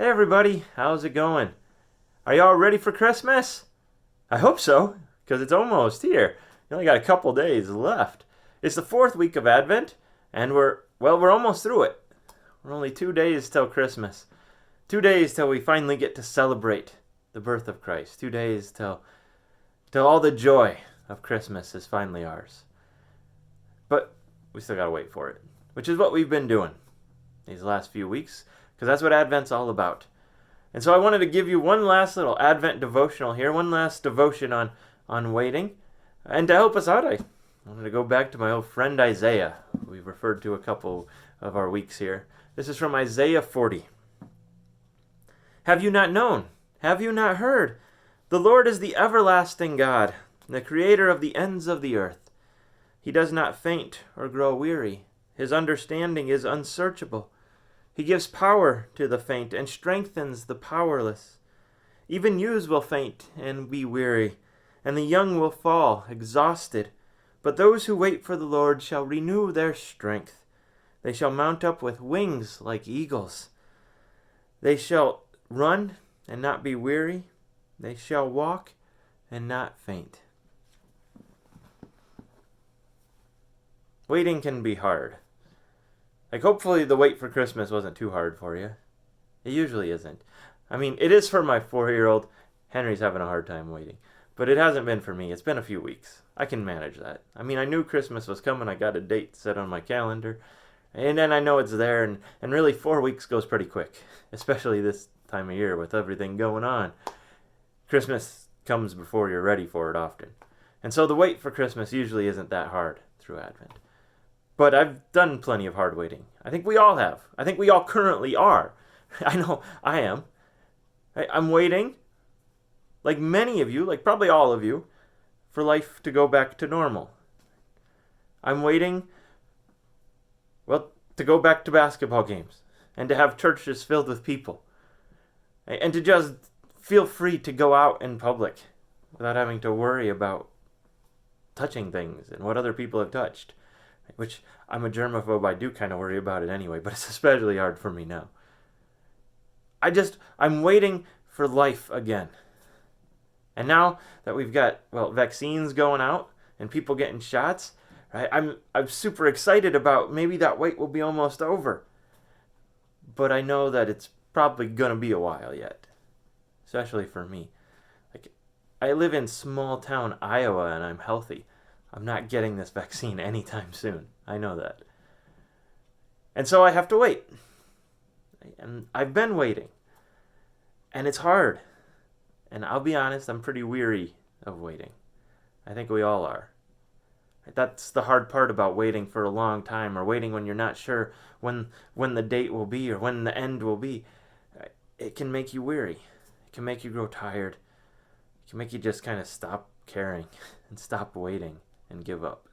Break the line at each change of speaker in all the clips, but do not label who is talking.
Hey everybody, how's it going? Are y'all ready for Christmas? I hope so, because it's almost here. You only got a couple days left. It's the fourth week of Advent, and we're almost through it. We're only 2 days till Christmas. 2 days till we finally get to celebrate the birth of Christ. 2 days till all the joy of Christmas is finally ours. But we still gotta wait for it, which is what we've been doing these last few weeks, because that's what Advent's all about. And so I wanted to give you one last little Advent devotional here, one last devotion on waiting. And to help us out, I wanted to go back to my old friend Isaiah, who we've referred to a couple of our weeks here. This is from Isaiah 40. Have you not known? Have you not heard? The Lord is the everlasting God, the creator of the ends of the earth. He does not faint or grow weary. His understanding is unsearchable. He gives power to the faint and strengthens the powerless. Even youths will faint and be weary, and the young will fall exhausted. But those who wait for the Lord shall renew their strength. They shall mount up with wings like eagles. They shall run and not be weary. They shall walk and not faint. Waiting can be hard. Hopefully the wait for Christmas wasn't too hard for you. It usually isn't. I mean, it is for my 4-year-old. Henry's having a hard time waiting. But it hasn't been for me. It's been a few weeks. I can manage that. I mean, I knew Christmas was coming. I got a date set on my calendar. And then I know it's there. And really, 4 weeks goes pretty quick. Especially this time of year with everything going on. Christmas comes before you're ready for it often. And so the wait for Christmas usually isn't that hard through Advent. But I've done plenty of hard waiting. I think we all have. I think we all currently are. I know I am. I'm waiting, like many of you, like probably all of you, for life to go back to normal. I'm waiting, to go back to basketball games and to have churches filled with people and to just feel free to go out in public without having to worry about touching things and what other people have touched. Which, I'm a germaphobe, I do kind of worry about it anyway, but it's especially hard for me now. I'm waiting for life again. And now that we've got, vaccines going out and people getting shots, right, I'm super excited about maybe that wait will be almost over. But I know that it's probably going to be a while yet, especially for me. I live in small town Iowa and I'm healthy. I'm not getting this vaccine anytime soon. I know that. And so I have to wait. And I've been waiting. And it's hard. And I'll be honest, I'm pretty weary of waiting. I think we all are. That's the hard part about waiting for a long time, or waiting when you're not sure when the date will be or when the end will be. It can make you weary. It can make you grow tired. It can make you just kind of stop caring and stop waiting and give up.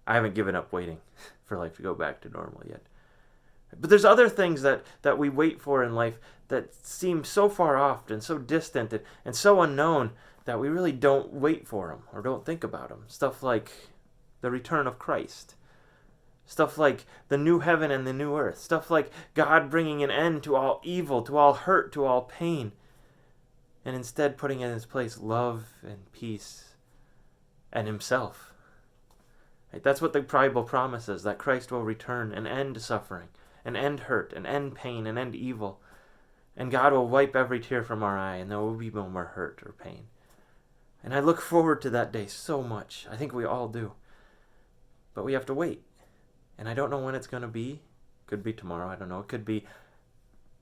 I haven't given up waiting for life to go back to normal yet. But there's other things that we wait for in life that seem so far off and so distant and so unknown that we really don't wait for them or don't think about them. Stuff like the return of Christ. Stuff like the new heaven and the new earth. Stuff like God bringing an end to all evil, to all hurt, to all pain. And instead putting in its place love and peace and himself. Right? That's what the Bible promises, that Christ will return and end suffering, and end hurt, and end pain, and end evil. And God will wipe every tear from our eye, and there will be no more hurt or pain. And I look forward to that day so much. I think we all do. But we have to wait. And I don't know when it's going to be. Could be tomorrow, I don't know. It could be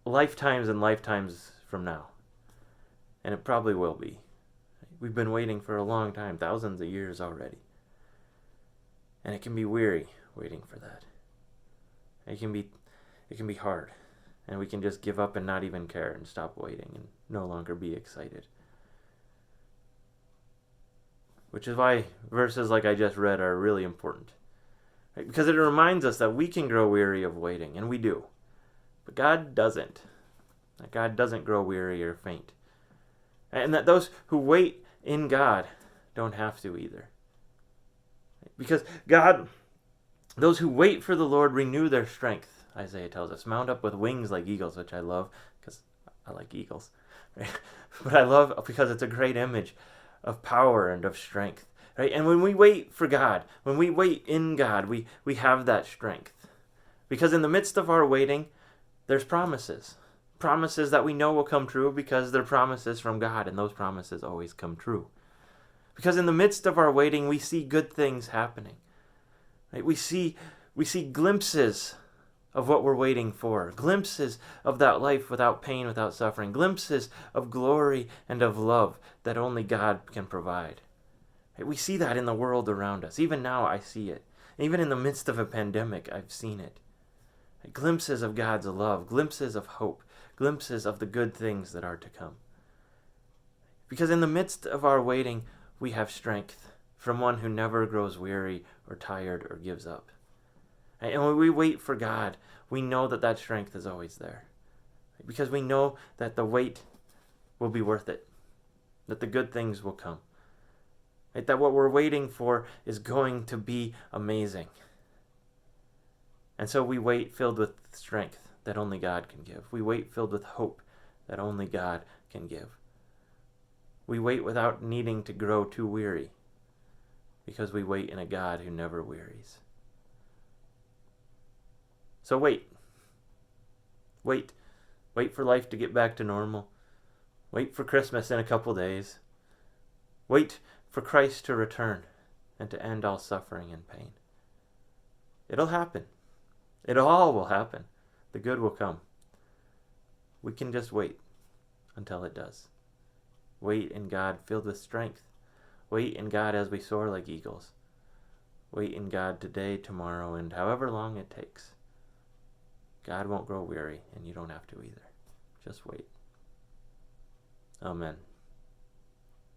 lifetimes and lifetimes from now. And it probably will be. We've been waiting for a long time, thousands of years already. And it can be weary waiting for that. It can be hard. And we can just give up and not even care and stop waiting and no longer be excited. Which is why verses like I just read are really important. Right? Because it reminds us that we can grow weary of waiting, and we do. But God doesn't. God doesn't grow weary or faint. And that those who wait in God don't have to either. Because God, those who wait for the Lord renew their strength. Isaiah tells us, mount up with wings like eagles, which I love because I like eagles. Right? But I love because it's a great image of power and of strength. Right? And when we wait for God, when we wait in God, we have that strength. Because in the midst of our waiting, there's promises. Promises that we know will come true because they're promises from God, and those promises always come true. Because in the midst of our waiting, we see good things happening. Right? We see glimpses of what we're waiting for, glimpses of that life without pain, without suffering, glimpses of glory and of love that only God can provide. Right? We see that in the world around us. Even now, I see it. Even in the midst of a pandemic, I've seen it. Right? Glimpses of God's love, glimpses of hope, glimpses of the good things that are to come. Because in the midst of our waiting, we have strength from one who never grows weary or tired or gives up. And when we wait for God, we know that that strength is always there. Because we know that the wait will be worth it. That the good things will come. Right? That what we're waiting for is going to be amazing. And so we wait filled with strength that only God can give. We wait filled with hope that only God can give. We wait without needing to grow too weary. Because we wait in a God who never wearies. So wait. Wait. Wait for life to get back to normal. Wait for Christmas in a couple days. Wait for Christ to return and to end all suffering and pain. It'll happen. It all will happen. The good will come. We can just wait until it does. Wait in God filled with strength. Wait in God as we soar like eagles. Wait in God today, tomorrow, and however long it takes. God won't grow weary, and you don't have to either. Just wait. Amen.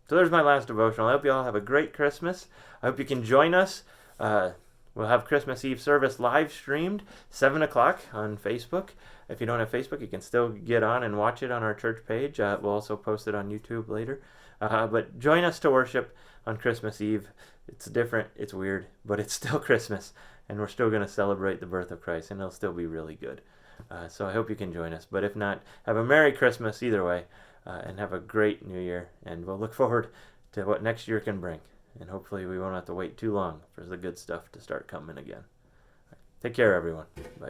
So there's my last devotional. I hope you all have a great Christmas. I hope you can join us. We'll have Christmas Eve service live streamed, 7 o'clock on Facebook. If you don't have Facebook, you can still get on and watch it on our church page. We'll also post it on YouTube later. But join us to worship on Christmas Eve. It's different, it's weird, but it's still Christmas, and we're still going to celebrate the birth of Christ, and it'll still be really good. So I hope you can join us. But if not, have a Merry Christmas either way, and have a great New Year, and we'll look forward to what next year can bring. And hopefully we won't have to wait too long for the good stuff to start coming again. Take care, everyone. Bye.